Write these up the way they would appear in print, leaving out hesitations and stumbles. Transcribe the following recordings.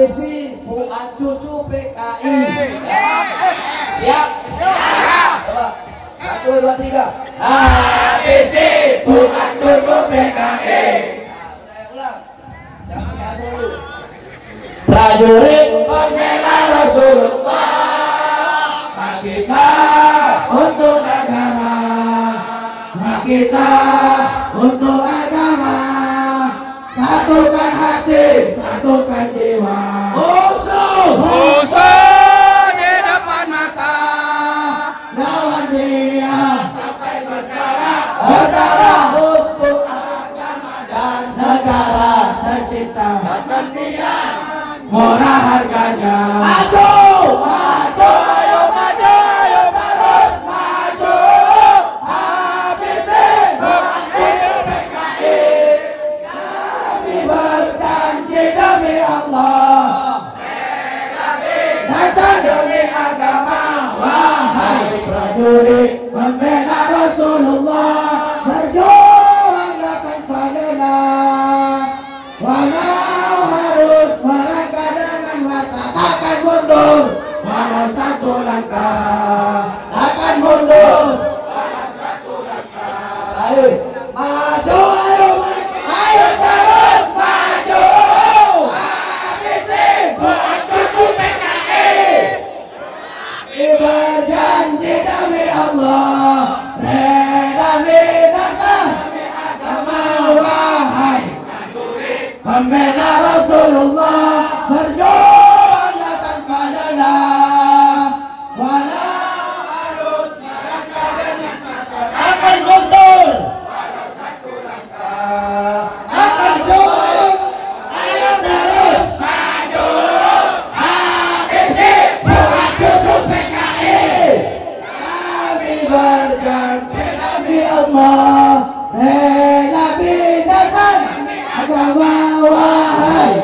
ABC Fuad Cucu PKI. Siap? Coba 1, 2, 3. ABC Fuad Cucu PKI. Ulang. Jangan dulu. Prajurit pembela Rasulullah, hak kita untuk negara, hak kita untuk agama. Satukan hati, satukan jiwa. Musuh di depan mata, lawan dia sampai berdarah untuk agama dan negara tercinta. Bahkan dia murah harganya. Maju, maju, ayo maju, ayo terus maju. Habisin Fuad PKI. Kami berjanji demi Allah, dasar demi agama. Wahai prajurit pembela Rasulullah, berjuang tanpa lelah. Walau harus merangkak dengan mata, takkan mundur walau satu langkah. Takkan mundur walau satu langkah. Ayo maju, ayo maju, ayo terus maju. Habisin Fuad Cucu PKI. Kami berjanji demi Allah, rela binasa demi agama. Wahai pembela Rasulullah, berjuang tanpa lelah. Walau harus merangkak dengan mata, akan mundur walau satu langkah. Maju, ayo terus maju. Habisin Fuad Cucu PKI. Kami berjanji demi Allah, rela binasa agama. Wahai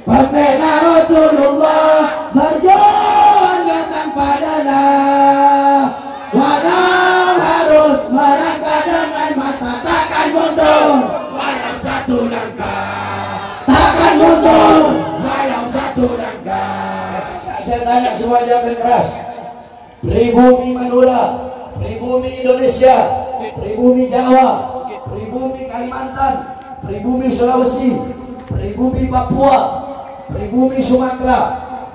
pembela Rasulullah, berjuang tanpa lelah. Walau harus merangkak dengan mata, takkan mundur walau satu langkah. Takkan mundur walau satu langkah. Saya tanya semua, jawab keras. Pribumi Madura, pribumi Indonesia, pribumi Jawa, pribumi Kalimantan, pribumi Sulawesi, pribumi Papua, pribumi Sumatera,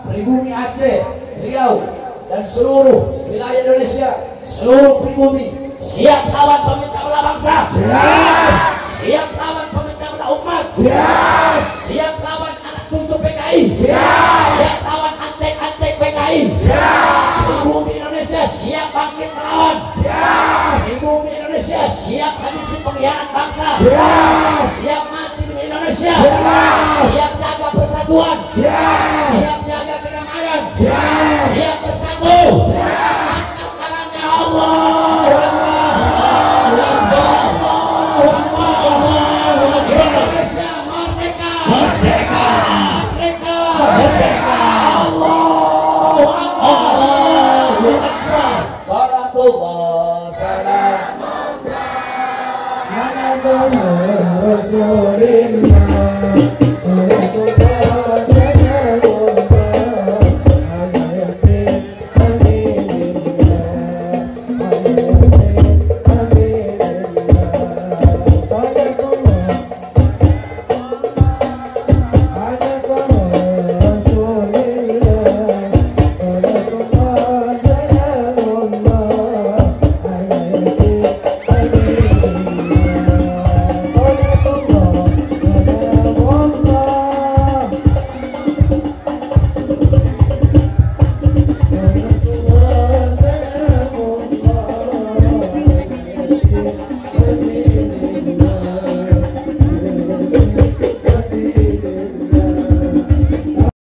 pribumi Aceh, Riau, dan seluruh wilayah Indonesia, seluruh pribumi. Siap lawan pemecah belah bangsa? Siap. Siap lawan pemecah belah umat? Siap. Siap lawan anak cucu PKI? Siap. Siap lawan antek-antek PKI? Siap. Pribumi Indonesia siap bangkit melawan? Siap. Pribumi Indonesia siap habisi pengkhianat bangsa? Siap.